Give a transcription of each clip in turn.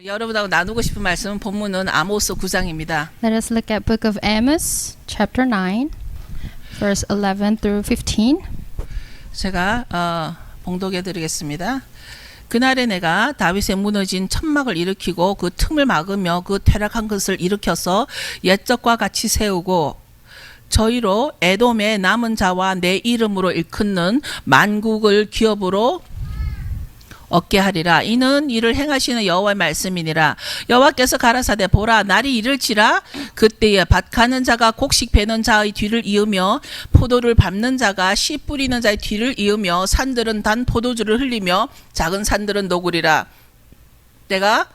여러분하고 나누고 싶은 말씀은 본문은 아모스 9장입니다. Let us look at Book of Amos, chapter 9, verse 11 through 15. 제가 봉독해 드리겠습니다. 그날에 내가 다윗의 무너진 천막을 일으키고 그 틈을 막으며 그 퇴락한 것을 일으켜서 옛적과 같이 세우고 저희로 에돔의 남은 자와 내 이름으로 일컫는 만국을 기업으로 얻게 하리라. 이는 이를 행하시는 여호와의 말씀이니라. 여호와께서 가라사대 보라 날이 이를지라 그때에 밭 가는 자가 곡식 베는 자의 뒤를 이으며 포도를 밟는 자가 씨 뿌리는 자의 뒤를 이으며 산들은 단 포도주를 흘리며 작은 산들은 녹으리라. 내가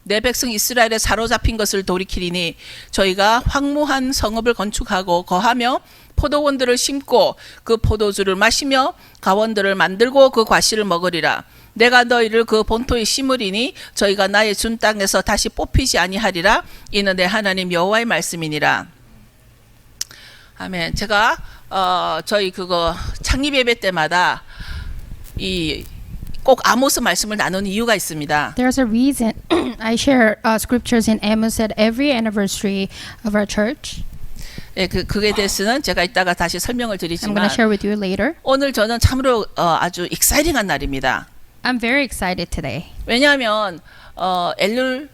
내 백성 이스라엘에 사로잡힌 것을 돌이키리니 저희가 황무한 성읍을 건축하고 거하며 포도원들을 심고 그 포도주를 마시며 가원들을 만들고 그 과실을 먹으리라. 내가 너희를 그 본토에 심으리니 저희가 나의 준 땅에서 다시 뽑히지 아니하리라. 이는 내 하나님 여호와의 말씀이니라. 아멘. 제가 저희 그거 창립 예배 때마다 이 꼭 아모스 말씀을 나누는 이유가 있습니다. There's a reason I share scriptures in Amos at every anniversary of our church. 예, 그에 대해서는 제가 이따가 다시 설명을 I'm going 드리지만 to share with you later. 오늘 저는 참으로 아주 익사이팅한 날입니다. I'm very excited today 왜냐하면 엘룰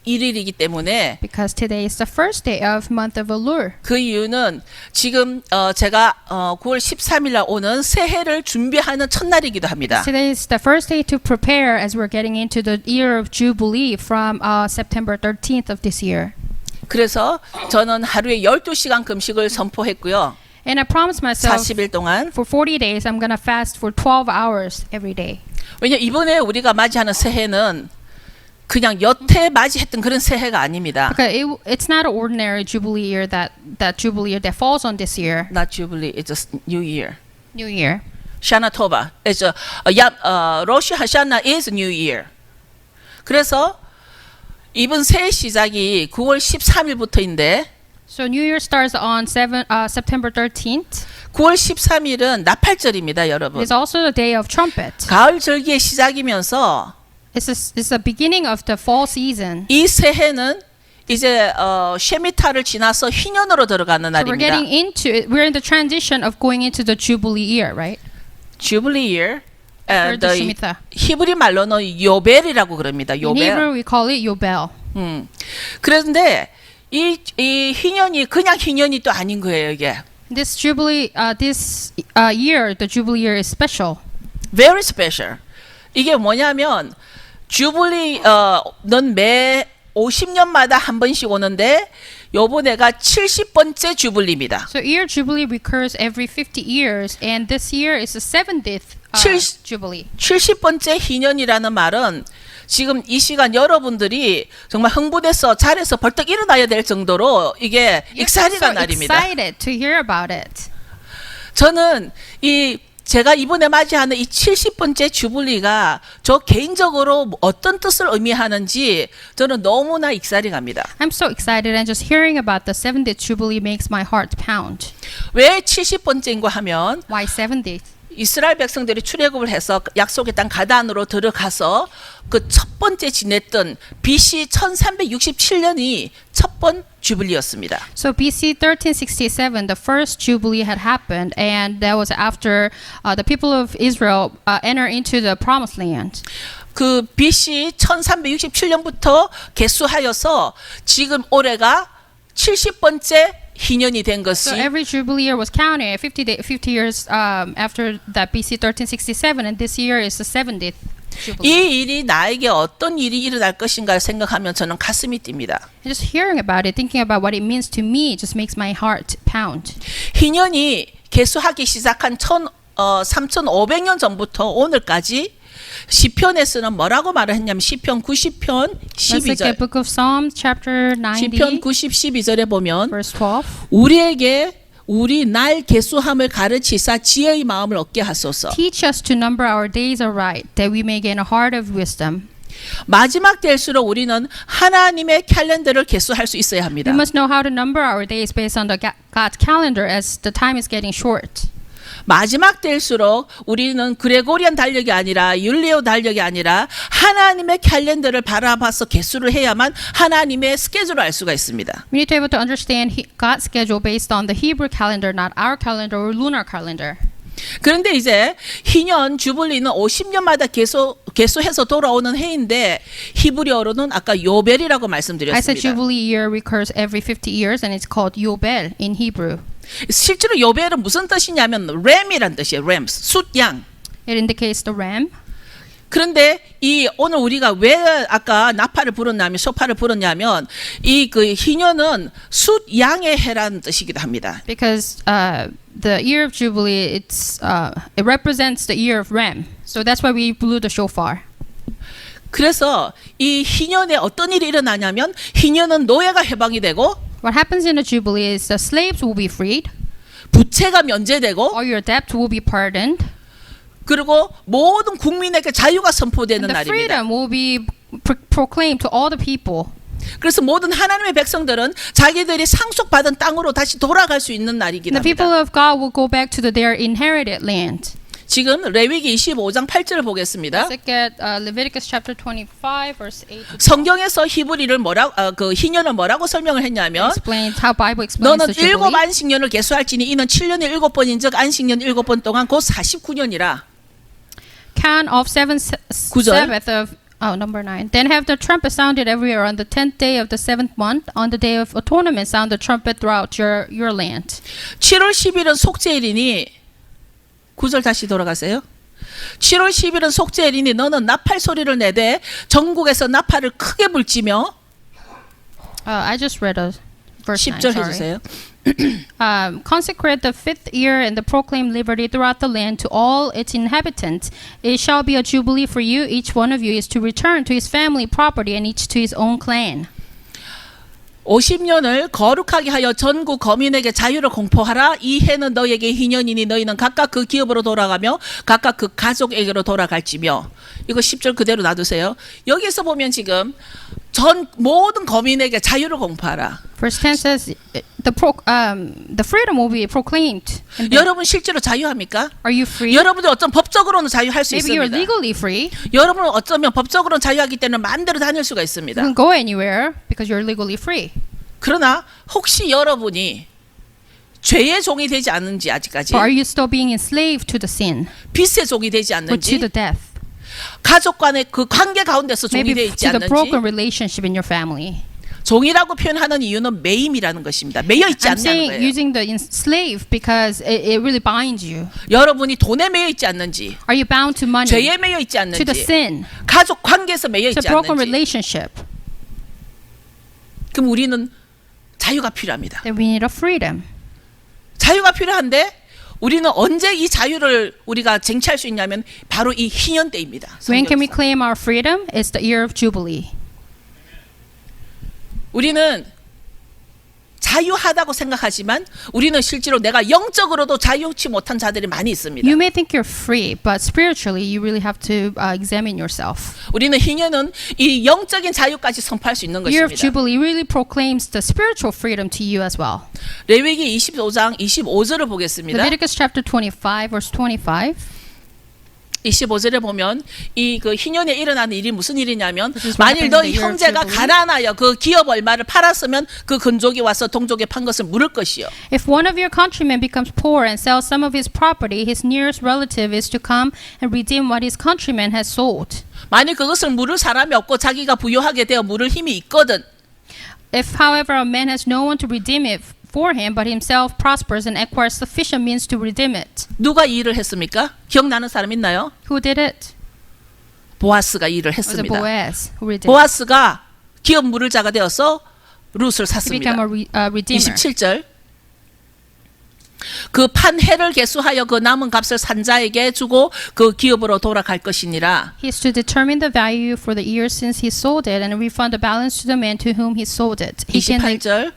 1일이기 때문에 because today is the first day of month of Elul. 그 이유는 지금 제가 9월 13일 날 오는 새해를 준비하는 첫날이기도 합니다. Today is the first day to prepare as we're getting into the year of Jubilee from September 13th of this year. 그래서 저는 하루에 12시간 금식을 선포했고요. And I promised myself 40일 동안. for 40 days I'm going to fast for 12 hours every day. 왜냐 이번에 우리가 맞이하는 새해는 그냥 여태 맞이했던 그런 새해가 아닙니다. Because it's not an ordinary Jubilee year that Jubilee year that falls on this year. Not Jubilee, it's a New Year. New Year. Shana Tova. It's Rosh Hashanah is New Year. 그래서 이번 새해 시작이 9월 13일부터인데 So New Year starts on September 13th. 9월 13일은 나팔절입니다, 여러분. It's also the day of trumpet. 가을 절기의 시작이면서 It's the beginning of the fall season. 이 새해는 이제 셰미타를 지나서 희년으로 들어가는 So 날입니다. we're in the transition of going into the Jubilee year, right? Jubilee year. After the Shemitah. 히브리 말로는 요벨이라고 그럽니다. In Hebrew 요벨. we call it Yobel. 그런데 이 희년이 그냥 희년이 또 아닌 거예요, 이게. This Jubilee, this year, the Jubilee year is special. Very special. 이게 뭐냐면 주블리는 매 50년마다 한 번씩 오는데 요번에가 70번째 주블리입니다. So year Jubilee recurs every 50 years, and this year is the 70th Jubilee. 70번째 희년이라는 말은 지금 이 시간 여러분들이 정말 흥분해서 자리에서 벌떡 일어나야 될 정도로 이게 익사리한 날입니다. Excited to hear about it. 저는 제가 이번에 맞이하는 이 70번째 주블리가 저 개인적으로 어떤 뜻을 의미하는지 저는 너무나 익사링합니다. I'm so excited, and just hearing about the 70th Jubilee makes my heart pound. 왜 70번째인가 하면 Why 70th? 이스라엘 백성들이 출애굽을 해서 약속의 땅 가나안으로 들어가서 그 첫 번째 지냈던 BC 1367년이 첫 번 주블리였습니다. So BC 1367, the first Jubilee had happened, and that was after the people of Israel entered into the Promised Land. 그 BC 1367년부터 개수하여서 지금 올해가 70번째 희년이 된 So 것이 every Jubilee year was counted 50 years after that BC 1367, and this year is the 70th Jubilee. 이 일이 나에게 어떤 일이 일어날 것인가 생각하면 저는 가슴이 뜁니다. Just hearing about it, thinking about what it means to me, just makes my heart pound. 희년이 개수하기 시작한 3,500년 전부터 오늘까지 시편에서는 뭐라고 말을 했냐면 시편 90편 Let's look 12절 at Book of Psalms, chapter 시편 90, 90, 12절에 보면 verse 12. 우리에게 우리 날 계수함을 가르치사 지혜의 마음을 얻게 하소서. Teach us to number our days aright, that we may gain a heart of wisdom. 마지막 될수록 우리는 하나님의 캘린더를 계수할 수 있어야 합니다. We must know how to number our days based on the God's calendar as the time is getting short. 마지막 때일수록 우리는 그레고리안 달력이 아니라 율리오 달력이 아니라 하나님의 캘린더를 바라봐서 개수를 해야만 하나님의 스케줄을 알 수가 있습니다. We need to be able to understand God's schedule based on the Hebrew calendar, not our calendar or lunar calendar. 그런데 이제 희년 주블리는 50년마다 개수해서 돌아오는 해인데 히브리어로는 아까 요벨이라고 I said 말씀드렸습니다. Jubilee year recurs every 50 years and it's called Yobel in Hebrew. 실제로 요벨은 무슨 뜻이냐면 램이란 뜻이에요. 램, 숫양. It indicates the ram. 그런데 이 오늘 우리가 왜 아까 나팔을 불었냐면 소파를 불었냐면 이 그 희년은 숫양의 해라는 뜻이기도 합니다. Because the year of Jubilee, it represents the year of ram. So that's why we blew the shofar. 그래서 이 희년에 어떤 일이 일어나냐면 희년은 노예가 해방이 되고 What happens in the Jubilee is the slaves will be freed, 부채가 면제되고 all your debt will be pardoned, 그리고 모든 국민에게 자유가 선포되는 and the 날입니다. freedom will be proclaimed to all the people. 그래서 모든 하나님의 백성들은 자기들이 상속받은 땅으로 다시 돌아갈 수 있는 날이긴 The people 합니다. of God will go back to their inherited land. 지금 레위기 25장 8절을 보겠습니다. Let's look at Leviticus chapter 25, verse 8 to 성경에서 히브리를 그 희년을 뭐라고 설명을 했냐면 explains how Bible explains 너는 the 일곱 Jubilee. 안식년을 계수할지니 이는 7년에 7번인즉 안식년 7번 동안 곧 49년이라. Count of 구절. Sabbath of number 9. Then have the trumpet sounded everywhere on the 10th day of the 7th month. On the day of atonement, sound the trumpet throughout your land. 7월 10일은 속죄일이니 9절 다시 돌아가세요. 7월 10일은 속죄일이니 너는 나팔 소리를 내되 전국에서 나팔을 크게 불지며 I just read a verse 9. 10절 Sorry. 해주세요. Consecrate the 5th year and the proclaim liberty throughout the land to all its inhabitants. It shall be a jubilee for you. Each one of you is to return to his family property and each to his own clan. 50년을 거룩하게 하여 전국 거민에게 자유를 공포하라. 이 해는 너에게 희년이니 너희는 각각 그 기업으로 돌아가며 각각 그 가족에게로 돌아갈지며. 이거 10절 그대로 놔두세요. 여기서 보면 지금 전 모든 거민에게 자유를 공포하라. Verse 10 says the freedom will be proclaimed. And then, 여러분 실제로 자유합니까? are you free? 여러분들 어떤 법적으로는 자유할 수 Maybe you're 있습니다. legally free. 여러분은 어쩌면 법적으로는 자유하기 때문에 마음대로 다닐 수가 You 있습니다. can go anywhere because you're legally free. 그러나 혹시 여러분이 죄의 종이 되지 않는지 아직까지 But are you still being enslaved to the sin 빚의 종이 되지 or to 않는지 the death? 가족 간의 그 관계 가운데서 종이 Maybe 되어 있지 to the broken 않는지 relationship in your family. 종이라고 표현하는 이유는 매임이라는 것입니다. 매여 있지 I'm 않냐는 saying 거예요. using the slave because it really binds you. 여러분이 돈에 매여 있지 않는지 Are you bound to money, 죄에 매여 있지 to the 않는지 sin, 가족 관계에서 매여 to 있지 broken 않는지 relationship? 그럼 우리는 자유가 필요합니다. Then we need a freedom. 자유가 필요한데 우리는 언제 이 자유를 우리가 쟁취할 수 있냐면 바로 이 희년 때입니다. When can we 성경상. claim our freedom? It's the year of Jubilee. 우리는 자유하다고 생각하지만 우리는 실제로 내가 영적으로도 자유치 못한 자들이 많이 있습니다. You may think you're free, but spiritually you really have to examine yourself. 우리는 희년은 이 영적인 자유까지 선포할 수 있는 Year of 것입니다. Jubilee really proclaims the spiritual freedom to you as well. 레위기 25장 25절을 보겠습니다. Leviticus chapter 25, verse 25. 25절에 보면 이 그 희년에 일어나는 일이 무슨 일이냐면 This is what 만일 happens 너희 in the year of 형제가 Jubilee. 가난하여 그 기업 얼마를 팔았으면 그 근족이 와서 동족에 판 것을 물을 것이요. If one of your countrymen becomes poor and sells some of his property, his nearest relative is to come and redeem what his countryman has sold. 만일 그것을 물을 사람이 없고 자기가 부유하게 되어 물을 힘이 있거든 If, however, a man has no one to redeem it for him, but himself prospers and acquires sufficient means to redeem it. 누가 이 일을 했습니까? 기억나는 사람 있나요? Who did it? 보아스가 이 일을 It was 했습니다. Boaz who did it. 보아스가 기업 물을 자가 되어서 룻을 He became 샀습니다. a redeemer. 27절 그 판 해를 계수하여 그 남은 값을 산자에게 주고 그 기업으로 돌아갈 것이니라. He is to determine the value for the year since he sold it and refund the balance to the man to whom he sold it. He can 28절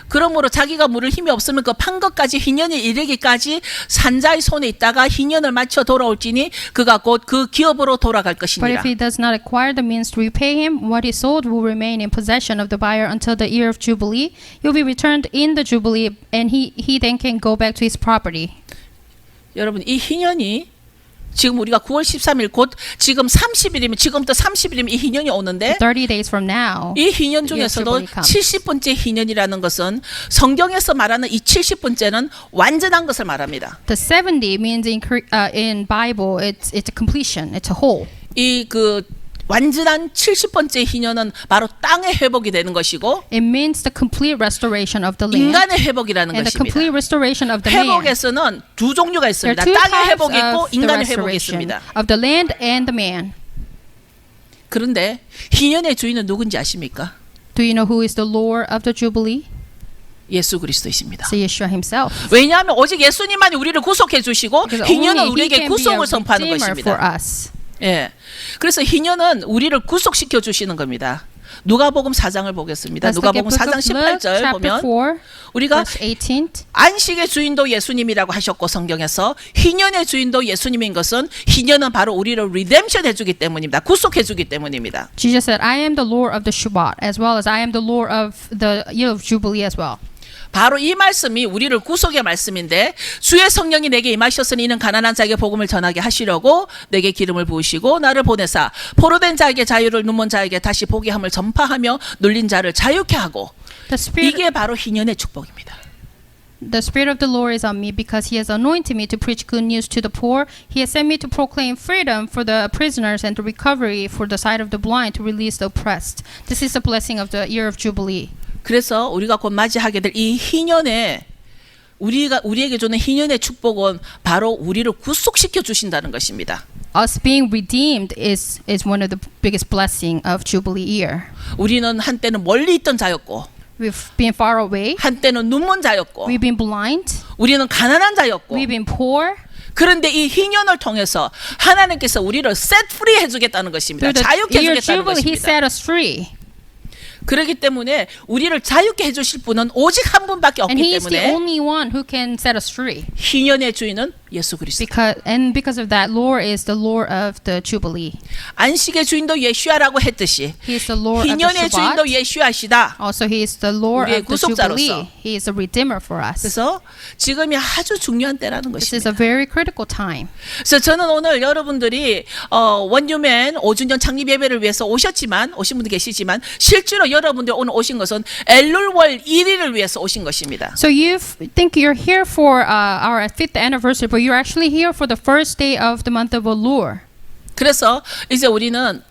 그러므로 자기가 물을 힘이 없으면 그 판 것까지 희년이 이르기까지 산자의 손에 있다가 희년을 마쳐 돌아올지니 그가 곧 그 기업으로 돌아갈 But 것이니라. if he does not acquire the means to repay him, what he sold will remain in possession of the buyer until the year of Jubilee. He will be returned in the Jubilee, and he then can go back to his property. 여러분 이 희년이 지금 우리가 9월 13일 곧 지금 30일이면 지금부터 30일이면 이 희년이 오는데 30 days from now. 이 희년 중에서도 Year Jubilee 70번째 희년이라는 것은 성경에서 말하는 이 70번째는 완전한 것을 말합니다. The 70 means in Bible it's a completion, it's a whole. 이 그 완전한 70번째 희년은 바로 땅의 회복이 되는 것이고 It means the complete restoration of the land 인간의 회복이라는 and the 것입니다. complete restoration of the man. 회복에서는 두 종류가 There are 있습니다. two 땅의 types 회복이 있고 of the 인간의 회복이 restoration 있습니다. of the land and the man. 그런데 희년의 주인은 누군지 아십니까? Do you know who is the Lord of the Jubilee? 예수 그리스도이십니다. It's Yeshua himself. 왜냐하면 오직 예수님만이 우리를 구속해 주시고 Because 희년은 only he 우리에게 can be a 구속을 선포하는 redeemer for 것입니다. us. 예. 그래서 희년은 우리를 구속시켜 주시는 겁니다. 누가복음 4장을 보겠습니다. Let's look at 누가복음 book 4장 of Luke, 18절 chapter 보면 4, 우리가 verse 18. 안식의 주인도 예수님이라고 하셨고 성경에서 희년의 주인도 예수님인 것은 희년은 바로 우리를 리뎀션 해주기 때문입니다. 구속해주기 때문입니다. Jesus said, I am the Lord of the Shabbat, as well as I am the Lord of the year of Jubilee as well. 바로 이 말씀이 우리를 구속의 말씀인데 주의 성령이 내게 임하셨으니 이는 가난한 자에게 복음을 전하게 하시려고 내게 기름을 부으시고 나를 보내사 포로된 자에게 자유를 눈먼 자에게 다시 보게 함을 전파하며 눌린 자를 자유케 하고 The Spirit, 이게 바로 희년의 축복입니다. the Spirit of the Lord is on me because He has anointed me to preach good news to the poor. He has sent me to proclaim freedom for the prisoners and the recovery for the sight of the blind, to release the oppressed. This is the blessing of the year of Jubilee. 그래서 우리가 곧 맞이하게 될 이 희년에 우리에게 주는 희년의 축복은 바로 우리를 구속시켜 주신다는 것입니다. Us being redeemed is one of the biggest blessing of Jubilee year. 우리는 한때는 멀리 있던 자였고 We've been far away. 한때는 눈먼 자였고 We've been blind. 우리는 가난한 자였고 We've been poor. 그런데 이 희년을 통해서 하나님께서 우리를 set free 해주겠다는 것입니다. Through the 자유케 year 해주겠다는 Jubilee, He 것입니다. set us free. 그렇기 때문에 우리를 자유케 해주실 분은 오직 한 분밖에 And 없기 He is the 때문에 only one who can set us free. 희년의 주인은 예수 그리스도. Because of that, Lord is the Lord of the Jubilee. 안식의 주인도 예수야라고 했듯이 He is the Lord of the 희년의 주인도 Shabbat. 예수야시다. Also, He is the Lord 우리의 of the 구속자로서. Jubilee. He is a redeemer for us. 그래서 지금이 아주 중요한 때라는 This is 것입니다. a very critical time. 그래서 저는 오늘 여러분들이 원유맨 5주년 창립 예배를 위해서 오신 분도 계시지만 실제로 여러분들 오늘 오신 것은 엘룰월 1일을 위해서 오신 것입니다. So you think you're here for our 5th anniversary, but you're actually here for the first day of the month of Elul. 그래서 이제 우리는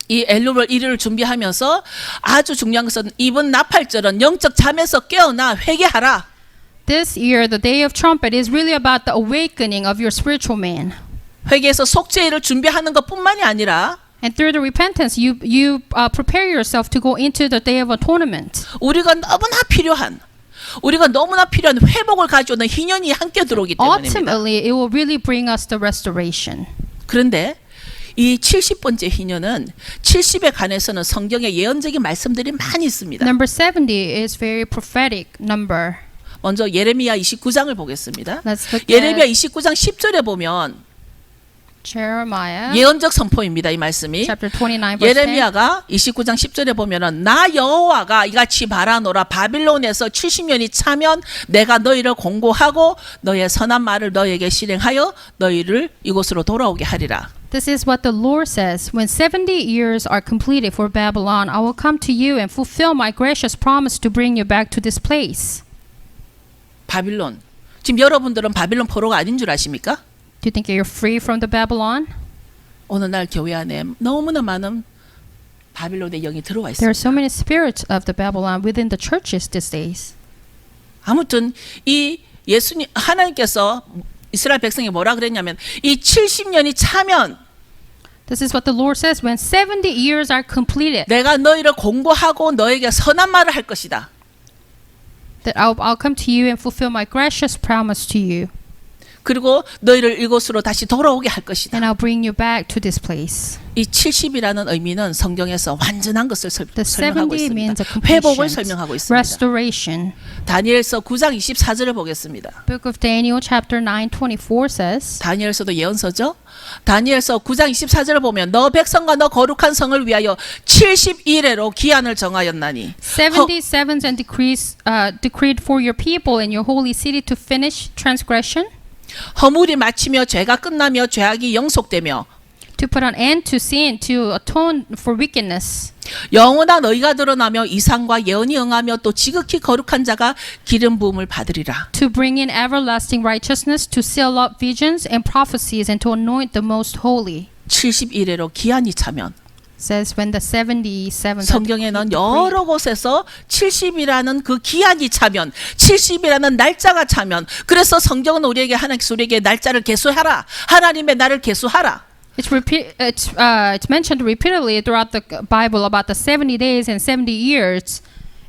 이 엘룰월 1일을 준비하면서 아주 중요한 것은 이번 나팔절은 영적 잠에서 깨어나 회개하라. This year, the day of trumpet is really about the awakening of your spiritual man. 회개해서 속죄일을 준비하는 것뿐만이 아니라 And through the repentance, you prepare yourself to go into the day of atonement. 우리가 너무나 필요한 회복을 가져오는 희년이 함께 들어오기 때문입니다. Ultimately, it will really bring us the restoration. 그런데 이 70번째 희년은 70에 관해서는 성경에 예언적인 말씀들이 많이 있습니다. Number 70 is very prophetic number. 먼저 예레미야 29장을 보겠습니다. Let's look 예레미야 at 29장 10절에 보면 Jeremiah 예언적 선포입니다. 이 말씀이 chapter 29 verse 10. 예레미야가 29장 10절에 보면은 나 여호와가 이같이 말하노라 바빌론에서 70년이 차면 내가 너희를 공고하고 너의 선한 말을 너희에게 실행하여 너희를 이곳으로 돌아오게 하리라. This is what the Lord says. When 70 years are completed for Babylon, I will come to you and fulfill my gracious promise to bring you back to this place. 바빌론. 지금 여러분들은 바빌론 포로가 아닌 줄 아십니까? Do you think you're free from the Babylon? 오늘날 교회 안에 너무나 많은 바빌론의 영이 들어와 There are 있습니다. so many spirits of the Babylon within the churches these days. 아무튼 이 예수님 하나님께서 이스라엘 백성이 뭐라 그랬냐면 이 70년이 차면 This is what the Lord says. When 70 years are completed, 내가 너희를 공고하고 너에게 선한 말을 할 것이다. that I'll come to you and fulfill my gracious promise to you. 그리고 너희를 이곳으로 다시 돌아오게 할 것이다. And I'll bring you back to this place. 이 70이라는 의미는 성경에서 완전한 것을 The 설명하고 70 means 있습니다. a 회복을 completion, 설명하고 있습니다. restoration. 다니엘서 9장 24절을 보겠습니다. Book of Daniel chapter 9:24 says, 다니엘서도 예언서죠. 다니엘서 9장 24절을 보면 너 백성과 너 거룩한 성을 위하여 70일에로 기한을 정하였나니 77 and decreed for your people and your holy city to finish transgression. 허물이 마치며 죄가 끝나며 죄악이 영속되며 to put an end to sin, to atone for wickedness, 영원한 의가 드러나며 이상과 예언이 응하며 또 지극히 거룩한 자가 기름 부음을 받으리라. to bring in everlasting righteousness, to seal up visions and prophecies, and to anoint the most holy. 70일에로 기한이 차면 Says when the 77 성경에는 여러 곳에서 70이라는 그 기한이 차면 70이라는 날짜가 차면 그래서 성경은 우리에게 하나님께서 우리에게 날짜를 계수하라. 하나님의 날을 계수하라. It's mentioned repeatedly throughout the Bible about the 70 days and 70 years,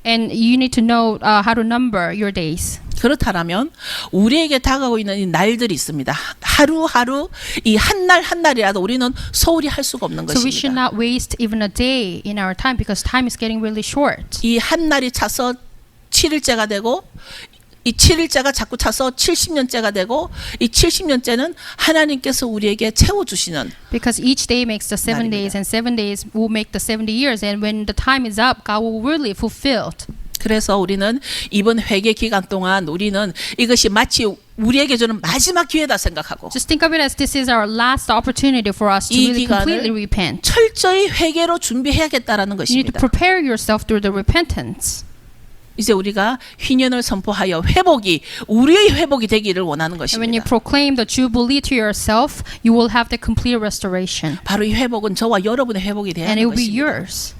and you need to know how to number your days. 그렇다면 우리에게 다가오고 있는 이 날들이 있습니다. 하루하루 이 한 날 한 날이라도 우리는 소홀히 할 수가 없는 So we should 것입니다. not waste even a day in our time because time is getting really short. 이 한 날이 차서 7일째가 되고 이 7일째가 자꾸 차서 70년째가 되고 이 70년째는 하나님께서 우리에게 채워주시는 Because each day makes the 7 날입니다. days, and 7 days will make the 70 years. And when the time is up, God will really fulfill it. 그래서 우리는 이번 회개 기간 동안 우리는 이것이 마치 우리에게 주는 마지막 기회다 생각하고 Just think of it as this is our last opportunity for us to 이 really completely 기간을 repent. 철저히 회개로 준비해야겠다라는 You need to 것입니다. prepare yourself through the repentance. 이제 우리가 희년을 선포하여 회복이 우리의 회복이 되기를 원하는 And when you 것입니다. proclaim the Jubilee to yourself, you will have the complete restoration. 바로 이 회복은 저와 여러분의 회복이 되어야 And 하는 it will be 것입니다. yours.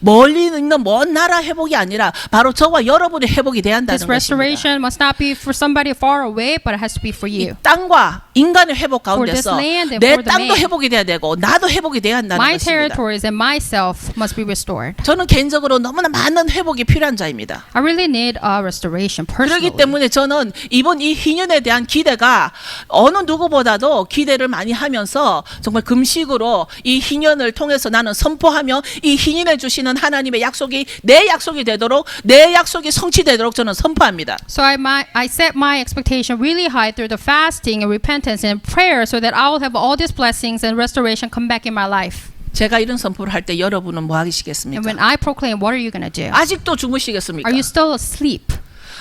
멀리 있는 먼 나라 회복이 아니라 바로 저와 여러분의 회복이 돼야 한다는 This 것입니다. restoration must not be for somebody far away, but it has to be for 이 you. 땅과 인간의 회복 For this 가운데서 land and 내 for the 땅도 man. 회복이 돼야 되고 나도 회복이 돼야 한다는 My 것입니다. territories and myself must be restored. 저는 개인적으로 너무나 많은 회복이 필요한 자입니다. I really need a restoration personally. 그렇기 때문에 저는 이번 이 희년에 대한 기대가 어느 누구보다도 기대를 많이 하면서 정말 금식으로 이 희년을 통해서 나는 선포하며 이 희년에 주시는 하나님의 약속이 내 약속이 되도록 내 약속이 성취되도록 저는 선포합니다. So I set my expectation really high through the fasting and repentance and prayer so that I will have all these blessings and restoration come back in my life. 제가 이런 선포를 할 때 여러분은 뭐 And 하시겠습니까? when I proclaim, what are you going to do? 아직도 주무시겠습니까? Are you still asleep?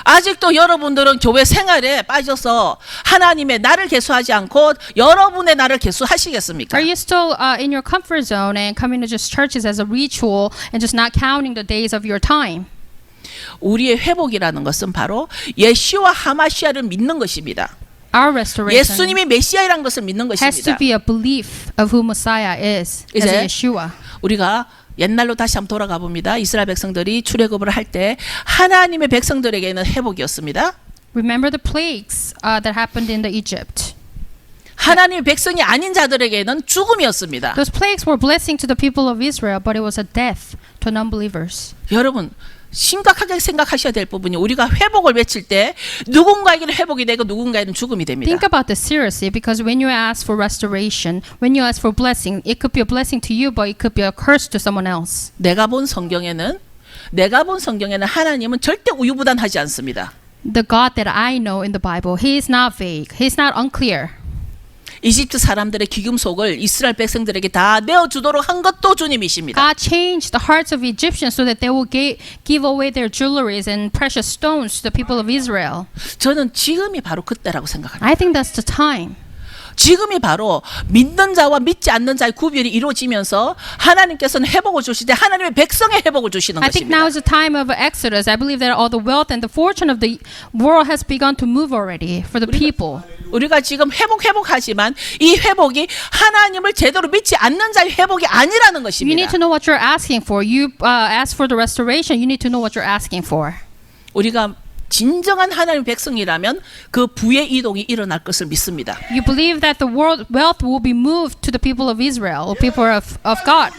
아직도 여러분들은 교회 생활에 빠져서 하나님의 나를 계수하지 않고 여러분의 나를 계수하시겠습니까? Are you still in your comfort zone and coming to just churches as a ritual and just not counting the days of your time? 우리의 회복이라는 것은 바로 예수와 하마시아를 믿는 것입니다. Our restoration 예수님이 메시아이라는 것을 믿는 has to 것입니다. be a belief of who Messiah is as 이제 Yeshua. 우리가 옛날로 다시 한번 돌아가 봅니다. 이스라엘 백성들이 출애굽을 할 때 하나님의 백성들에게는 회복이었습니다. Remember the plagues that happened in the Egypt. 하나님의 백성이 아닌 자들에게는 죽음이었습니다. Those plagues were blessing to the people of Israel, but it was a death to non-believers. 여러분 심각하게 생각하셔야 될 부분이 우리가 회복을 외칠 때 누군가에게는 회복이 되고 누군가에게는 죽음이 됩니다. Think about this seriously, because when you ask for restoration, when you ask for blessing, it could be a blessing to you, but it could be a curse to someone else. 내가 본 성경에는 하나님은 절대 우유부단하지 않습니다. The God that I know in the Bible, He is not vague. He is not unclear. 이집트 사람들의 귀금속을 이스라엘 백성들에게 다 내어주도록 한 것도 주님이십니다. God changed the hearts of Egyptians so that they will give away their jewelries and precious stones to the people of Israel. 저는 지금이 바로 그때라고 생각합니다. I think that's the time. 지금이 바로 믿는 자와 믿지 않는 자의 구별이 이루어지면서 하나님께서는 회복을 주실 때 하나님의 백성의 회복을 주시는 I think now 것입니다. is the time of Exodus. I believe that all the wealth and the fortune of the world has begun to move already for the people. 우리가 지금 회복하지만 이 회복이 하나님을 제대로 믿지 않는 자의 회복이 아니라는 You 것입니다. need to know what you're asking for. You ask for the restoration. You need to know what you're asking for. 우리가 진정한 하나님의 백성이라면 그 부의 이동이 일어날 것을 믿습니다. You believe that the world wealth will be moved to the people of Israel, or people of God.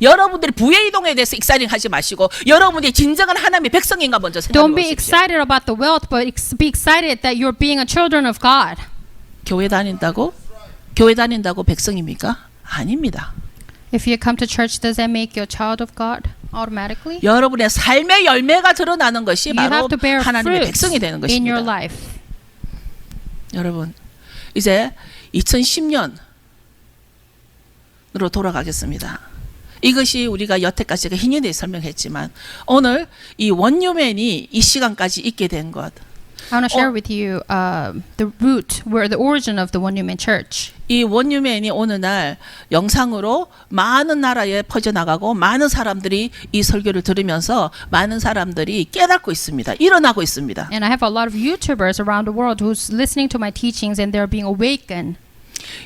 여러분들이 부의 이동에 대해서 익사이팅 하지 마시고 여러분이 진정한 하나님의 백성인가 먼저 Don't be 생각해 보십시오. excited about the wealth, but be excited that you're being a children of God. 교회 다닌다고 백성입니까? 아닙니다. If you come to church, does that make you a child of God automatically? 여러분의 삶의 열매가 드러나는 것이 You 바로 have to bear 하나님의 fruits 백성이 되는 in your 것입니다. life. 여러분 이제 2010년으로 돌아가겠습니다. 이것이 우리가 여태까지 제가 희년에 설명했지만 오늘 이 원유맨이 이 시간까지 있게 된 것 I want to share with you the root, where the origin of the One New Man Church. 이 원유맨이 어느 날 영상으로 많은 나라에 퍼져나가고 많은 사람들이 이 설교를 들으면서 많은 사람들이 깨닫고 있습니다. 일어나고 있습니다. And I have a lot of YouTubers around the world who's listening to my teachings and they're being awakened.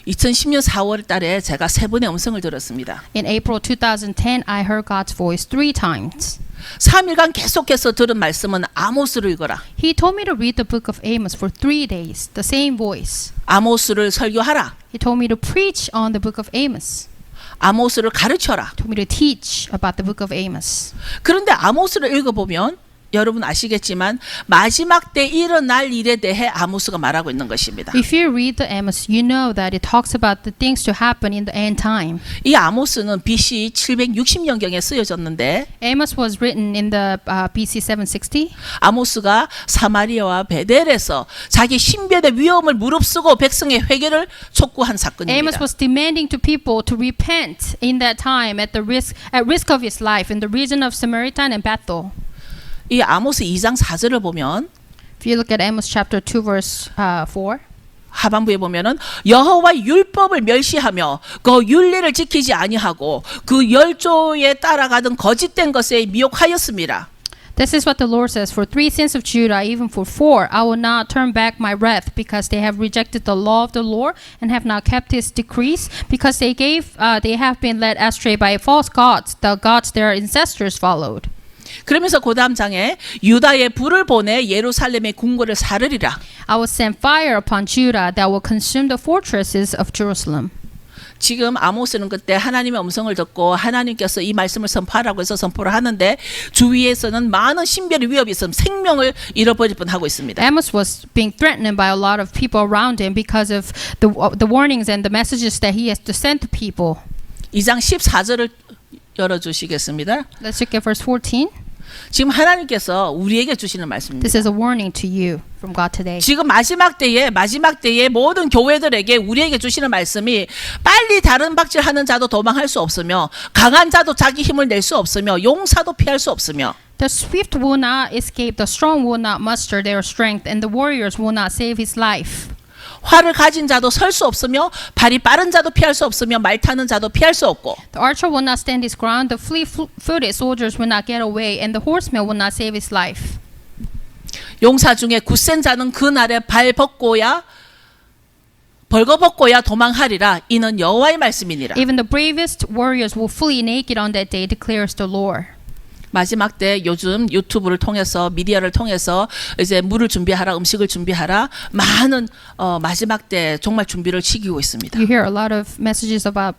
2010년 4월 달에 제가 세 번의 음성을 들었습니다. In April 2010, I heard God's voice 3 times. 3일간 계속해서 들은 말씀은 아모스를 읽어라. He told me to read the book of Amos for 3 days, the same voice. 아모스를 설교하라. He told me to preach on the book of Amos. 아모스를 가르쳐라. He told me to teach about the book of Amos. 그런데 아모스를 읽어보면 여러분 아시겠지만 마지막 때 일어날 일에 대해 아모스가 말하고 있는 것입니다. If you read the Amos, you know that it talks about the things to happen in the end time. 이 아모스는 BC 760년경에 쓰여졌는데 Amos was written in the BC 760. 아모스가 사마리아와 베델에서 자기 신변의 위험을 무릅쓰고 백성의 회개를 촉구한 Amos 사건입니다. was demanding to people to repent in that time at risk of his life in the region of Samaritan and Bethel. 이 아모스 2장 4절을 보면 If you look at Amos chapter 2 verse 4, 하반부에 보면은 여호와의 율법을 멸시하며 그 율례를 지키지 아니하고 그 열조에 따라가던 거짓된 것에 미혹하였습니다. this is what the Lord says, for 3 sins of Judah, even for 4, I will not turn back my wrath, because they have rejected the law of the Lord and have not kept his decrees, because they have been led astray by false gods, the gods their ancestors followed. 그러면서 그 다음 장에 유다의 불을 보내 예루살렘의 궁궐을 사르리라. I will send fire upon Judah that will consume the fortresses of Jerusalem. 지금 아모스는 그때 하나님의 음성을 듣고 하나님께서 이 말씀을 선포하라고 해서 선포를 하는데 주위에서는 많은 신별의 위협이 있음 생명을 잃어버릴 뻔하고 있습니다. Amos was being threatened by a lot of people around him because of the warnings and the messages that he has to send to people. 2장 14절을 열어주시겠습니다. Let's look at verse 14. 지금 하나님께서 우리에게 주시는 말씀입니다. This is a warning to you from God today. 지금 마지막 때에 모든 교회들에게 우리에게 주시는 말씀이 빨리 다른 박질하는 자도 도망할 수 없으며 강한 자도 자기 힘을 낼 수 없으며 용사도 피할 수 없으며 The swift will not escape, the strong will not muster their strength, and the warriors will not save his life. 활을 가진 자도 설 수 없으며 발이 빠른 자도 피할 수 없으며 말 타는 자도 피할 수 없고 The archer will not stand his ground, the fleet-footed soldiers will not get away, and the horseman will not save his life. 용사 중에 굳센 자는 그날에 벌거벗고야 도망하리라. 이는 여호와의 말씀이니라. Even the bravest warriors will flee naked on that day, declares the Lord. 마지막 때 요즘 유튜브를 통해서 미디어를 통해서 이제 물을 준비하라, 음식을 준비하라 많은 마지막 때 정말 준비를 시키고 있습니다. You hear a lot of messages about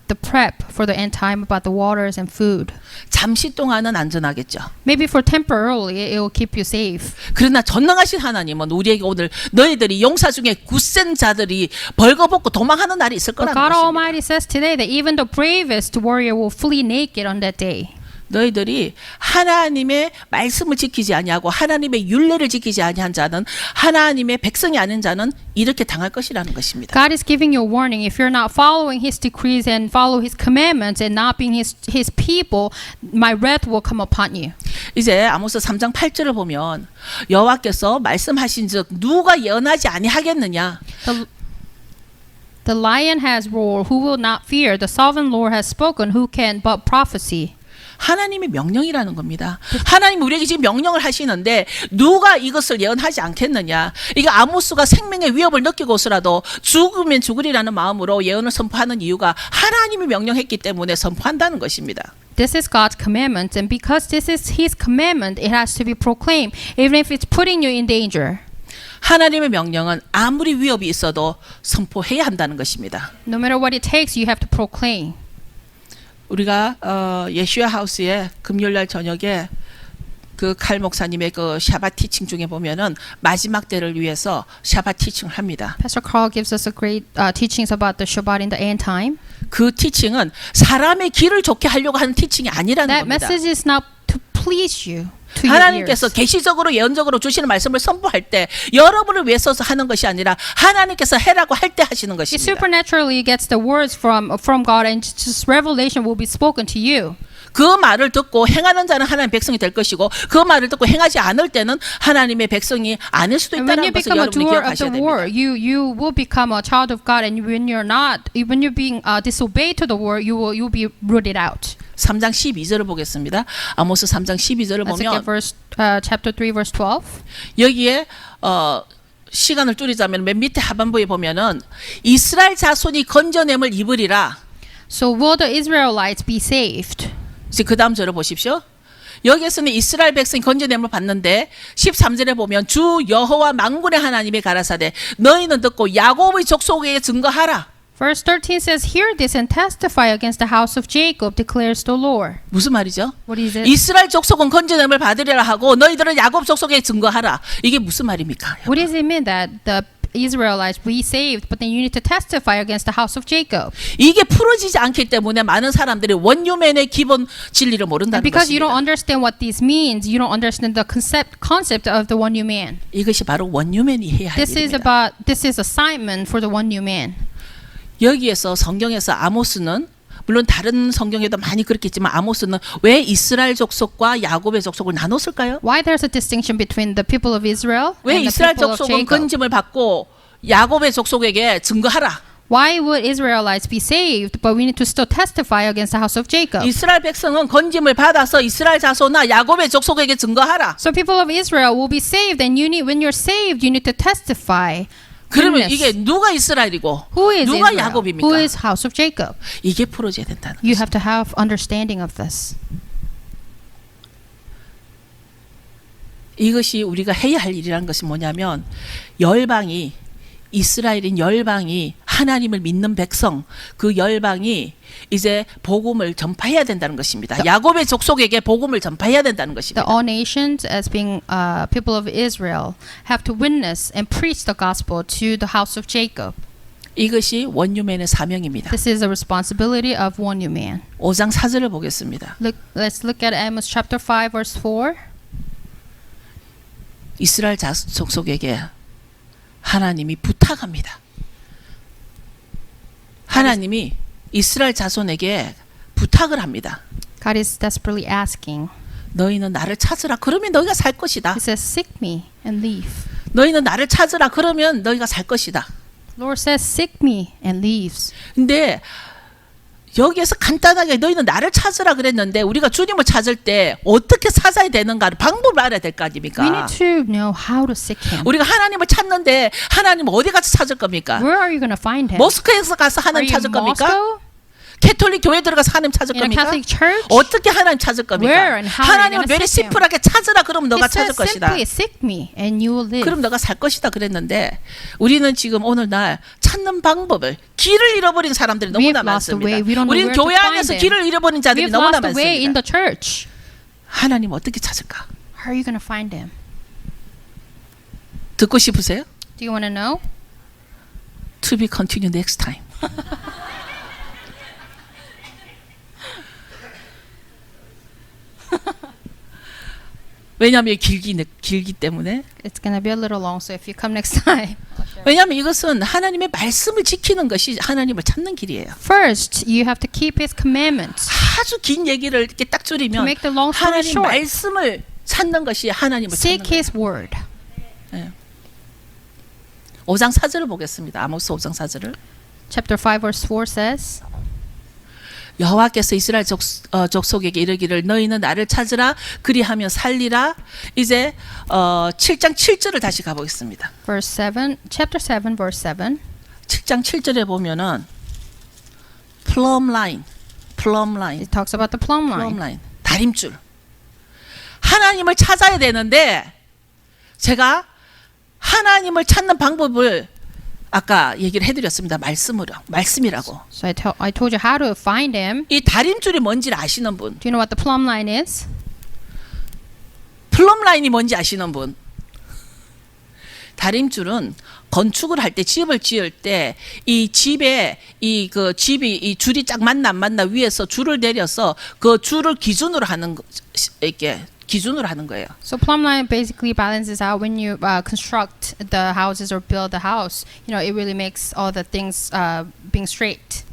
the prep for the end time, about the waters and food. 잠시 동안은 안전하겠죠. Maybe for temporarily it will keep you safe. 그러나 전능하신 하나님은 우리에게 오늘 너희들이 용사 중에 굳센 자들이 벌거벗고 도망하는 날이 있을 But 거라는 God 것입니다. Almighty says today that even the bravest warrior will flee naked on that day. 너희들이 하나님의 말씀을 지키지 아니하고 하나님의 율례를 지키지 아니한 자는 하나님의 백성이 아닌 자는 이렇게 당할 것이라는 것입니다. God is giving you a warning. If you're not following His decrees and follow His commandments and not being His people, my wrath will come upon you. 이제 아모스 3장 8절을 보면 여호와께서 말씀하신즉 누가 예언하지 아니하겠느냐. The lion has roared, who will not fear? The sovereign Lord has spoken, who can but prophesy? 하나님의 명령이라는 겁니다. 하나님 우리에게 지금 명령을 하시는데 누가 이것을 예언하지 않겠느냐. 이게 아모스가 생명의 위협을 느끼고서라도 죽으면 죽으리라는 마음으로 예언을 선포하는 이유가 하나님이 명령했기 때문에 선포한다는 것입니다. This is God's commandment, and because this is His commandment, it has to be proclaimed, even if it's putting you in danger. 하나님의 명령은 아무리 위협이 있어도 선포해야 한다는 것입니다. No matter what it takes, you have to proclaim. 우리가 예슈아 하우스에 금요일날 저녁에 그 칼 목사님의 그 샤바 티칭 중에 보면은 마지막 때를 위해서 샤바 티칭을 합니다. Pastor Carl gives us a great teachings about the Shabbat in the end time. 그 티칭은 사람의 길을 좋게 하려고 하는 티칭이 아니라는 That 겁니다. message is not to please you. To your 하나님께서 ears. 계시적으로 예언적으로 주시는 말씀을 선포할 때 여러분을 위해서 하는 것이 아니라 하나님께서 해라고 할 때 하시는 It 것입니다. supernaturally gets the words from God, and just revelation will be spoken to you. 그 말을 듣고 행하는 자는 하나님의 백성이 될 것이고 그 말을 듣고 행하지 않을 때는 하나님의 백성이 아닐 수도 And when 있다는 you 것을 become a 여러분이 doer of 기억하셔야 the 됩니다. word, you will become a child of God. And when you're not, when you're being disobeyed to the word, you'll be rooted out. 3장 12절을 보겠습니다. 아모스 3장 12절을 Let's look 보면 at chapter 3, verse 12. 여기에 시간을 줄이자면 맨 밑에 하반부에 보면은 이스라엘 자손이 건져냄을 입으리라. So will the Israelites be saved? 이제 그 다음 절을 보십시오. 여기에서는 이스라엘 백성이 건져냄을 받는데 13절에 보면 주 여호와 만군의 하나님의 가라사대 너희는 듣고 야곱의 족속에게 증거하라. Verse 13 says, Hear this and testify against the house of Jacob, declares the Lord. 무슨 말이죠? What is it? 이스라엘 족속은 건져냄을 받으리라 하고 너희들은 야곱 족속에게 증거하라. 이게 무슨 말입니까? What does it mean that the Israelites be saved, but then you need to testify against the house of Jacob? 이게 풀어지지 않기 때문에 많은 사람들이 원유맨의 기본 진리를 모른다는 Because you don't 것입니다. understand what this means, you don't understand the concept of the one new man. 이것이 바로 원유맨이 해야 할 일입니다. This is assignment for the one new man. 여기에서 성경에서 아모스는 물론 다른 성경에도 많이 그렇겠지만 아모스는 왜 이스라엘 족속과 야곱의 족속을 나눴을까요? Why there's a distinction between the people of Israel 왜 and the 이스라엘 people of 족속은 Jacob? 건짐을 받고 야곱의 족속에게 증거하라. Why would Israelites be saved, but we need to still testify against the house of Jacob? 이스라엘 백성은 건짐을 받아서 이스라엘 자손나 야곱의 족속에게 증거하라. So people of Israel will be saved, and when you're saved, you need to testify. 그러면 witness. 이게 누가 이스라엘이고 Who is 누가 Israel? 야곱입니까? Who is house of Jacob? 이게 풀어져야 된다는 You 거죠. have to have understanding of this. 이것이 우리가 해야 할 일이라는 것이 뭐냐면 열방이 이스라엘인 열방이 하나님을 믿는 백성 그 열방이 이제 복음을 전파해야 된다는 것입니다. 야곱의 족속에게 복음을 전파해야 된다는 것입니다. The all nations, as being people of Israel, have to witness and preach the gospel to the house of Jacob. 이것이 원유맨의 사명입니다. This is a responsibility of one new man. 5장 4절을 보겠습니다. Let's look at Amos chapter 5, verse 4. 이스라엘 족속에게 하나님이 부탁합니다. 하나님이 이스라엘 자손에게 부탁을 합니다. God is desperately asking. 너희는 나를 찾으라. 그러면 너희가 살 것이다. He says, Seek me and leave. 너희는 나를 찾으라. 그러면 너희가 살 것이다. Lord says, Seek me and leaves. 근데 여기에서 간단하게 너희는 나를 찾으라 그랬는데 우리가 주님을 찾을 때 어떻게 찾아야 되는가를 방법을 알아야 될 거 We 아닙니까? need to know how to seek Him. 우리가 하나님을 찾는데 하나님 어디 가서 찾을 겁니까? Where are you going to find Him? 모스크에서 가서 Are 하나님 you 찾을 in 겁니까? Moscow? 캐톨릭 교회 들어가서 하나님 찾을 In a 겁니까? Catholic church? 어떻게 하나님 찾을 겁니까? Where and how are you 하나님을 gonna very seek him? 심플하게 찾으라 그러면 너가 He 찾을 says 것이다. simply, Seek me and you will live. 그럼 너가 살 것이다 그랬는데 우리는 지금 오늘날 찾는 방법을 길을 잃어버린 사람들이 We've 너무나 lost the 많습니다. way. We don't know 우리는 where to 교회 find 안에서 them. 길을 잃어버린 자들이 We've 너무나 lost the way in 많습니다. the church. 하나님 어떻게 찾을까? How are you going to find Him? 듣고 싶으세요? Do you want to know? To be continued next time. 왜냐하면 길기 때문에. It's going to be a little long, so if you come next time. 왜냐하면 이것은 하나님의 말씀을 지키는 것이 하나님을 찾는 길이에요. First, you have to keep His commandments. 아주 긴 얘기를 이렇게 딱 To 줄이면 make the long story 하나님 short, 말씀을 찾는 것이 하나님을 찾는 seek 거예요. His word. 5장 4절을 보겠습니다. 아모스 5장 4절을. Chapter 5, verse 4 says, 여호와께서 이스라엘 족속에게 이르기를 너희는 나를 찾으라 그리하면 살리라. 이제 7장 7절을 다시 가보겠습니다. verse 7, chapter 7, verse 7. 7장 7절에 보면은 plumb line. It talks about the plumb line. 다림줄. 하나님을 찾아야 되는데 제가 하나님을 찾는 방법을 아까 얘기를 해드렸습니다. 말씀이라고. So I told you how to find Him. 이 다림줄이 뭔지를 아시는 분, Do you know what the plumb line is? 플럼 라인이 뭔지 아시는 분. 다림줄은 건축을 할 때 집을 지을 때 이 집에 이 줄이 쫙 맞나 안 맞나 위에서 줄을 내려서 그 줄을 기준으로 하는 이렇게 기준으로 하는 거예요. So plumb line basically balances out when you construct the houses or build the house. You know, it really makes all the things being straight.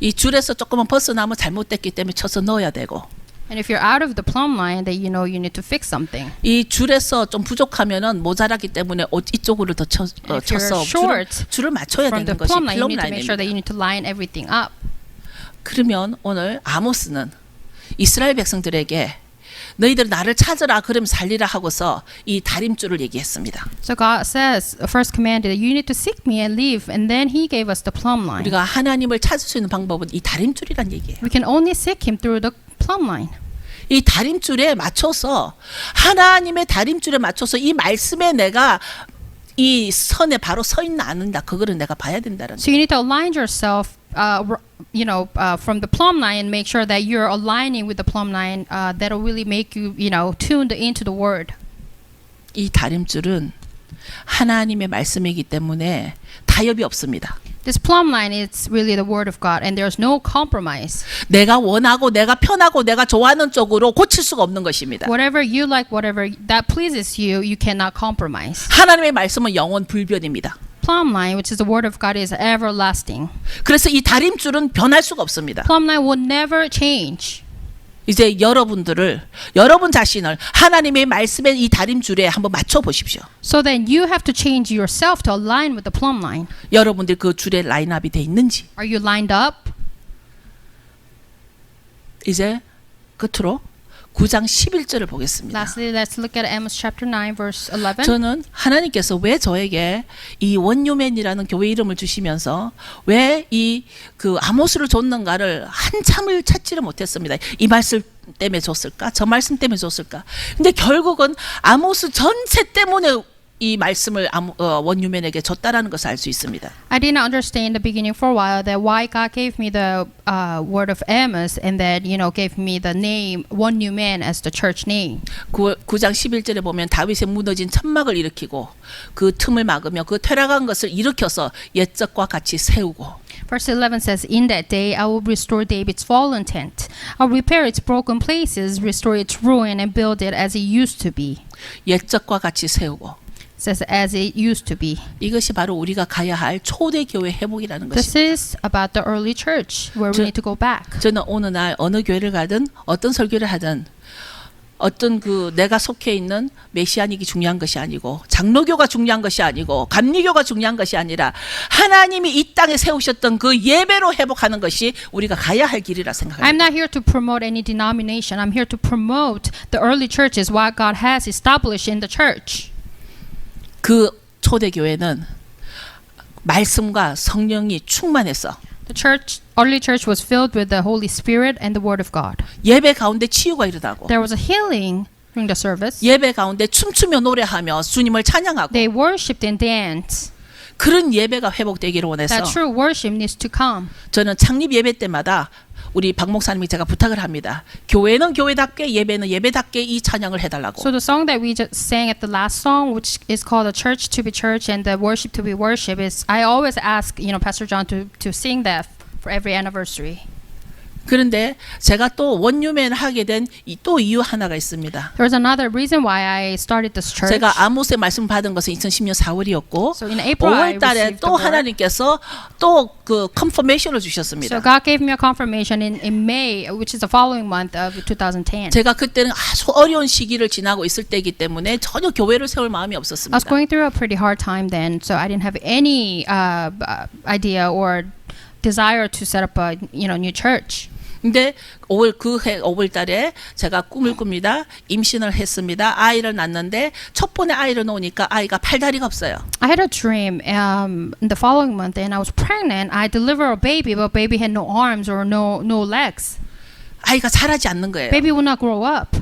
이 줄에서 조금만 벗어나면 잘못됐기 때문에 쳐서 넣어야 되고 And if you're out of the plumb line, then you know you need to fix something. 이 줄에서 좀 부족하면은 모자라기 때문에 이쪽으로 더 And if you're 쳐서 short 줄을 맞춰야 from the 되는 것이 plumb line, you 플럼 need to make sure that you need to line everything up. 그러면 오늘 아모스는 이스라엘 백성들에게 너희들 나를 찾으라 그럼 살리라 하고서 이 다림줄을 얘기했습니다. So God says, first commanded that you need to seek me and live, and then He gave us the plumb line. 우리가 하나님을 찾을 수 있는 방법은 이 다림줄이란 얘기예요. We can only seek Him through the plumb line. 이 다림줄에 맞춰서 하나님의 다림줄에 맞춰서 이 말씀에 내가 이 선에 바로 서 있나 않는다 그거를 내가 봐야 된다는 So you need to align yourself, from the plumb line and make sure that you're aligning with the plumb line. That'll really make you, tuned into the Word. 이 다림줄은 하나님의 말씀이기 때문에 타협이 없습니다. This plumb line is really the Word of God, and there's no compromise. 내가 원하고 내가 편하고 내가 좋아하는 쪽으로 고칠 수가 없는 것입니다. Whatever you like, whatever that pleases you, you cannot compromise. 하나님의 말씀은 영원 불변입니다. Plumb line, which is the Word of God, is everlasting. 그래서 이 다림줄은 변할 수가 없습니다. Plumb line will never change. 이제 여러분 자신을 하나님의 말씀의 이 다림줄에 한번 맞춰 보십시오. So then you have to change yourself to align with the plumb line. 여러분들 그 줄에 라인업이 돼 있는지. Are you lined up? 이제 끝으로 9장 11절을 보겠습니다. Lastly, let's look at Amos chapter 9, verse 11. 저는 하나님께서 왜 저에게 이 원유맨이라는 교회 이름을 주시면서 왜 이 그 아모스를 줬는가를 한참을 찾지를 못했습니다. 이 말씀 때문에 줬을까? 저 말씀 때문에 줬을까? 근데 결국은 아모스 전체 때문에 이 말씀을 원유맨에게 줬다라는 것을 알 수 있습니다. I did not understand in the beginning for a while that why God gave me the word of Amos and that gave me the name One New Man as the church name. 9장 11절에 보면 다윗의 무너진 천막을 일으키고 그 틈을 막으며 그 퇴락한 것을 일으켜서 옛적과 같이 세우고. Verse 11 says, In that day I will restore David's fallen tent. I'll repair its broken places, restore its ruin, and build it as it used to be. 옛적과 같이 세우고. Says as it used to be. 이것이 바로 우리가 가야 할 초대 교회 회복이라는 This 것입니다. is about the early church where we need to go back. 저는 어느 날 어느 교회를 가든 어떤 설교를 하든 어떤 그 내가 속해 있는 메시아닉이 중요한 것이 아니고 장로교가 중요한 것이 아니고 감리교가 중요한 것이 아니라 하나님이 이 땅에 세우셨던 그 예배로 회복하는 것이 우리가 가야 할 길이라 생각합니다. I'm not here to promote any denomination. I'm here to promote the early churches, what God has established in the church. 그 초대 교회는 말씀과 성령이 충만해서 The early church was filled with the Holy Spirit and the Word of God. 예배 가운데 치유가 일어나고 There was a healing during the service. 예배 가운데 춤추며 노래하며 주님을 찬양하고 They worshipped and danced. 그런 예배가 회복되기를 원해서 That true worship needs to come. 저는 창립 예배 때마다 우리 박 목사님이 제가 부탁을 합니다. 교회는 교회답게 예배는 예배답게 이 찬양을 해달라고. So the song that we just sang at the last song, which is called "The Church to be Church" and "The Worship to be Worship," is I always ask Pastor John to sing that for every anniversary. 그런데 제가 또 원유맨을 하게 된 또 이유 하나가 있습니다. There's another reason why I started this church. 제가 아모스의 말씀 받은 것은 2010년 4월이었고 So in April, I 5월 달에 received 또 the word. 하나님께서 또 그 컨퍼메이션을 So 주셨습니다. God gave me a confirmation in May, which is the following month of 2010. 제가 그때는 아주 어려운 시기를 지나고 있을 때이기 때문에 전혀 교회를 세울 마음이 I was 없었습니다. going through a pretty hard time then, so I didn't have any idea or desire to set up a new church. 근데 5월 달에 제가 꿈을 꿉니다. 임신을 했습니다. 아이를 낳는데 첫 번에 아이를 놓으니까 아이가 팔다리가 없어요. I had a dream in the following month, and I was pregnant. I delivered a baby, but baby had no arms or no legs. 아이가 자라지 않는 거예요. Baby would not grow up.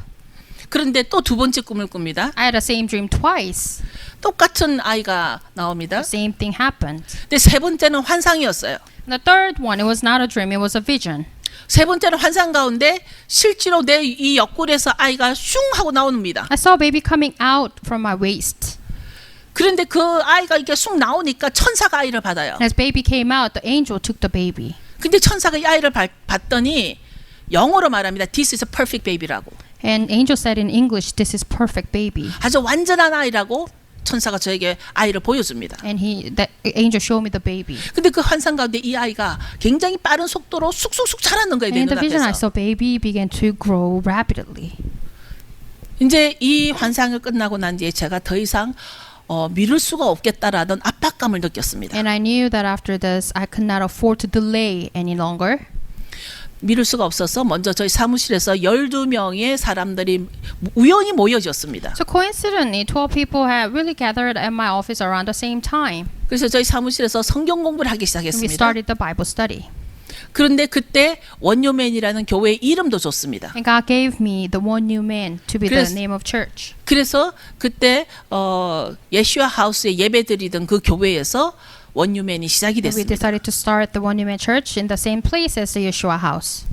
그런데 또 두 번째 꿈을 꿉니다. I had the same dream twice. 똑같은 아이가 나옵니다. The same thing happened. 근데 세 번째는 환상이었어요. The third one, it was not a dream, it was a vision. 세 번째는 환상 가운데 실제로 내 이 옆구리에서 아이가 슝 하고 나옵니다. I saw baby coming out from my waist. 그런데 그 아이가 이렇게 쑥 나오니까 천사가 아이를 받아요. As baby came out, the angel took the baby. 근데 천사가 이 아이를 받더니 영어로 말합니다. This is a perfect baby라고. And angel said in English, "This is perfect baby." 아주 완전한 아이라고 천사가 저에게 아이를 보여줍니다. And that angel showed me the baby. 근데 그 환상 가운데 이 아이가 굉장히 빠른 속도로 쑥쑥쑥 자라는 거예요. 내 And in the vision, I 눈앞에서. saw baby began to grow rapidly. 이제 이 환상을 끝나고 난 뒤에 제가 더 이상 미룰 수가 없겠다라는 압박감을 느꼈습니다. And I knew that after this, I could not afford to delay any longer. 미룰 수가 없어서 먼저 저희 사무실에서 12명의 사람들이 우연히 모여졌습니다. So coincidentally, 12 people had really gathered at my office around the same time. 그래서 저희 사무실에서 성경 공부를 하기 We 시작했습니다. started the Bible study. 그런데 그때 원요맨이라는 교회의 이름도 줬습니다. And God gave me the one new man to be the 그래서- name of church. 그래서 그때 예슈아 하우스에 예배드리던 그 교회에서 원유맨이 시작이 And we 됐습니다. decided to start the one new man church in the same place as the Yeshua house.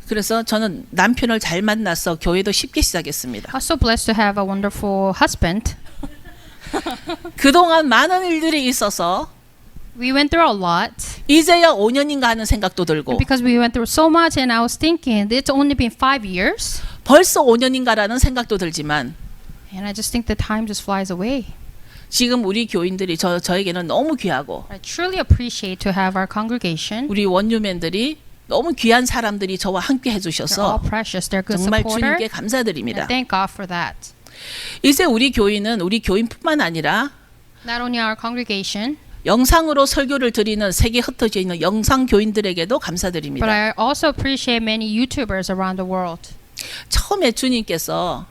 그래서 저는 남편을 잘 만나서 교회도 쉽게 시작했습니다. I was so blessed to have a wonderful husband. 그동안 많은 일들이 있어서 We went through a lot. 이제야 5년인가 하는 생각도 들고 Because we went through so much, and I was thinking it's only been 5 years, 벌써 5년인가라는 생각도 들지만 and I just think the time just flies away. 지금 우리 교인들이 저에게는 너무 귀하고 I truly appreciate to have our congregation. 우리 원유맨들이 너무 귀한 사람들이 저와 함께 They're all 해주셔서 precious. They're good 정말 supporter. 주님께 And 감사드립니다. thank God for that. 이제 우리 교인은 우리 교인뿐만 아니라 Not only our congregation, 영상으로 설교를 드리는 세계에 흩어져 있는 영상 교인들에게도 but 감사드립니다. I also appreciate many YouTubers around the world. 처음에 주님께서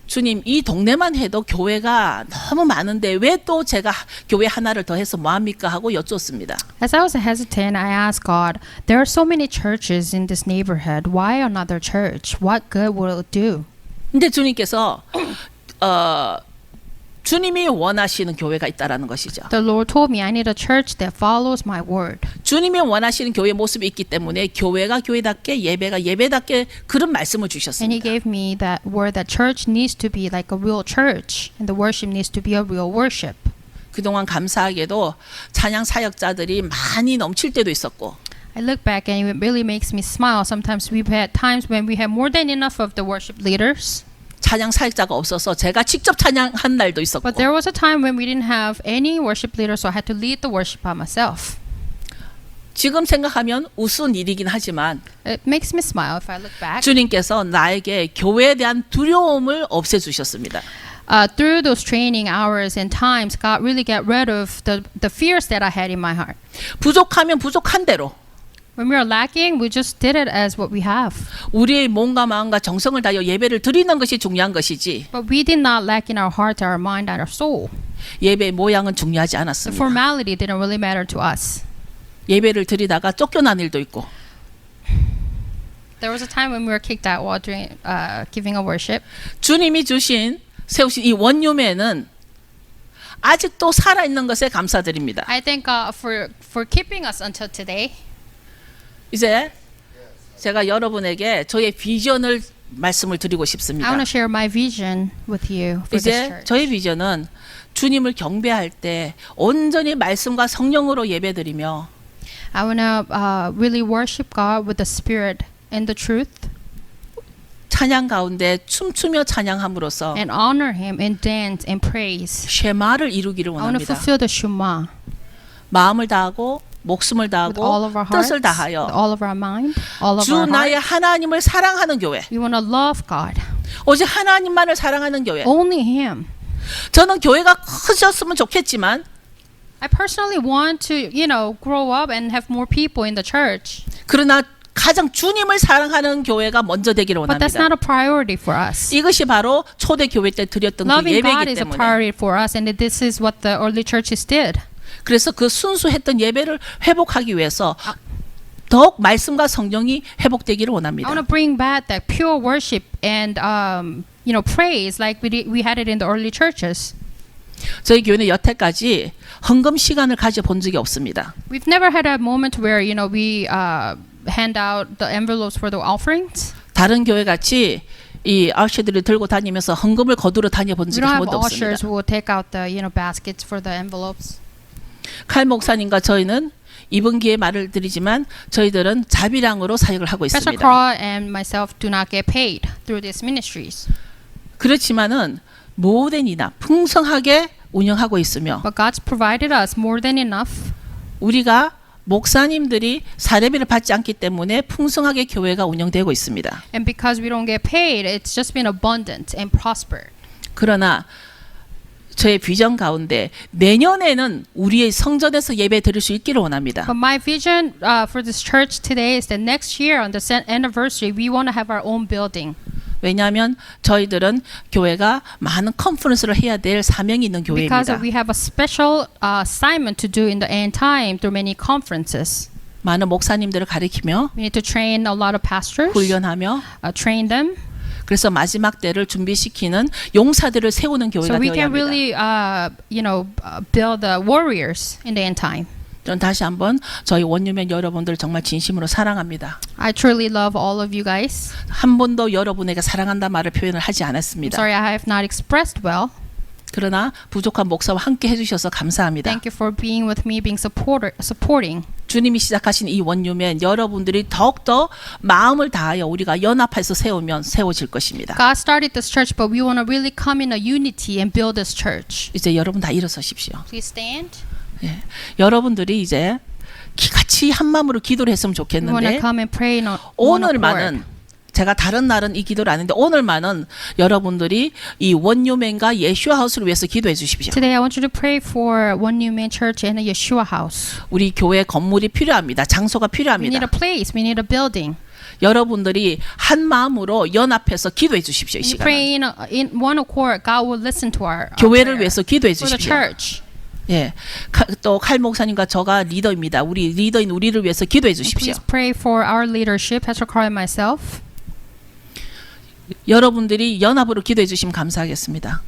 주님 이 동네만 해도 교회가 너무 많은데 왜 또 제가 교회 하나를 더 해서 뭐합니까 하고 여쭙습니다. As I was hesitant, I asked God, there are so many churches in this neighborhood. Why another church? What good will it do? 근데 주님께서 주님이 원하시는 교회가 있다라는 것이죠. The Lord told me I need a church that follows my word. 주님이 원하시는 교회 모습이 있기 때문에 교회가 교회답게 예배가 예배답게 그런 말씀을 And He 주셨습니다. gave me that word that church needs to be like a real church and the worship needs to be a real worship. 그동안 감사하게도 찬양 사역자들이 많이 넘칠 때도 있었고 I look back and it really makes me smile. Sometimes we've had times when we have more than enough of the worship leaders. 찬양 사역자가 없어서 제가 직접 찬양한 날도 있었고 But there was a time when we didn't have any worship leaders, so I had to lead the worship by myself. 지금 생각하면 우스운 일이긴 하지만 It makes me smile if I look back. 주님께서 나에게 교회에 대한 두려움을 없애주셨습니다. Through those training hours and times, God really got rid of the fears that I had in my heart. 부족하면 부족한 대로 When we are lacking, we just did it as what we have. 우리의 몸과 마음과 정성을 다하여 예배를 드리는 것이 중요한 것이지 But we did not lack in our heart, our mind, and our soul. 예배의 모양은 중요하지 The 않았습니다. formality didn't really matter to us. 예배를 드리다가 쫓겨난 일도 있고 There was a time when we were kicked out while doing, giving a worship. 주님이 세우신 이 원유매는 아직도 살아있는 것에 감사드립니다. I thank God for keeping us until today. 이제 제가 여러분에게 저의 비전을 말씀을 드리고 I 싶습니다. want to share my vision with you for this 이제 church. 저의 비전은 주님을 경배할 때 온전히 말씀과 성령으로 예배드리며 I want to really worship God with the Spirit and the truth 찬양 가운데 춤추며 찬양함으로써 and honor Him and dance and praise. 쉐마를 이루기를 I want to 원합니다. fulfill the Shema 마음을 다하고 목숨을 with 다하고 all of our hearts, 뜻을 with 다하여 all of our mind, all of 주 our 나의 heart. 하나님을 사랑하는 교회, We want to love God, 오직 하나님만을 사랑하는 교회. only Him. 저는 교회가 커졌으면 좋겠지만 I personally want to, grow up and have more people in the church. 그러나 가장 주님을 사랑하는 교회가 먼저 되기를 But that's 원합니다. not a priority for us. 이것이 바로 초대 교회 때 드렸던 그 Loving God 예배이기 is a 때문에 priority for us, and this is what the early churches did. 그래서 그 순수했던 예배를 회복하기 위해서 더욱 말씀과 성령이 회복되기를 I 원합니다. want to bring back that pure worship and praise like we had it in the early churches. 저희 교회는 여태까지 헌금 시간을 가져본 적이 없습니다. We've never had a moment where we hand out the envelopes for the offerings. 다른 교회 같이 이 아우셔들을 들고 다니면서 헌금을 거두러 다녀본 We 적이 don't 한 have 번도 없습니다. ushers who will take out the baskets for the envelopes. 칼 목사님과 저희는 이번 기회에 말을 드리지만 저희들은 자비량으로 사역을 하고 Pastor 있습니다. Carl and myself do not get paid through these ministries. 그렇지만은 모든이나 풍성하게 운영하고 있으며 But God's provided us more than enough. 우리가 목사님들이 사례비를 받지 않기 때문에 풍성하게 교회가 운영되고 있습니다. And because we don't get paid, it's just been abundant and prospered. 그러나 저의 비전 가운데 내년에는 우리의 성전에서 예배 드릴 수 있기를 원합니다. But my vision for this church today is that next year on the anniversary, we want to have our own building. 왜냐하면 저희들은 교회가 많은 컨퍼런스를 해야 될 사명이 있는 Because 교회입니다. we have a special assignment to do in the end time through many conferences. 많은 목사님들을 가리키며 We need to train a lot of pastors, 훈련하며 train them, 그래서 마지막 때를 준비시키는 용사들을 세우는 so 교회가 we 되어야 can 합니다. really, build the warriors in the end time. 저는 다시 한번 저희 원유맨 여러분들 정말 진심으로 사랑합니다. I truly love all of you guys. 한 번도 여러분에게 사랑한다 말을 표현을 하지 I'm 않았습니다. sorry I have not expressed well. 그러나 부족한 목사와 함께 해주셔서 감사합니다. Thank you for being with me, being supporting. 주님이 시작하신 이 원유맨 여러분들이 더욱더 마음을 다하여 우리가 연합해서 세우면 세워질 것입니다. God started this church, but we want to really come in a unity and build this church. 이제 여러분 다 일어서십시오. Please stand. 예. 여러분들이 이제 같이 한 마음으로 기도를 했으면 We want to 좋겠는데 come and pray in one accord. 오늘만은 제가 다른 날은 이 기도를 안 했는데 오늘만은 여러분들이 이 원유맨과 예슈아 하우스를 위해서 기도해 주십시오. Today I want you to pray for One New Man Church and a Yeshua House. 우리 교회 건물이 필요합니다. 장소가 We need 필요합니다. a place. We need a building. 여러분들이 한 마음으로 연합해서 기도해 주십시오. 이 When you 시간에. pray in one accord, God will listen to our 교회를 prayer. 위해서 기도해 For the 주십시오. church. 예, 또 칼 목사님과 저가 리더입니다. 우리 리더인 우리를 위해서 기도해 And 주십시오. please pray for our leadership, Pastor Carl and myself. 여러분들이 연합으로 기도해 주시면 감사하겠습니다.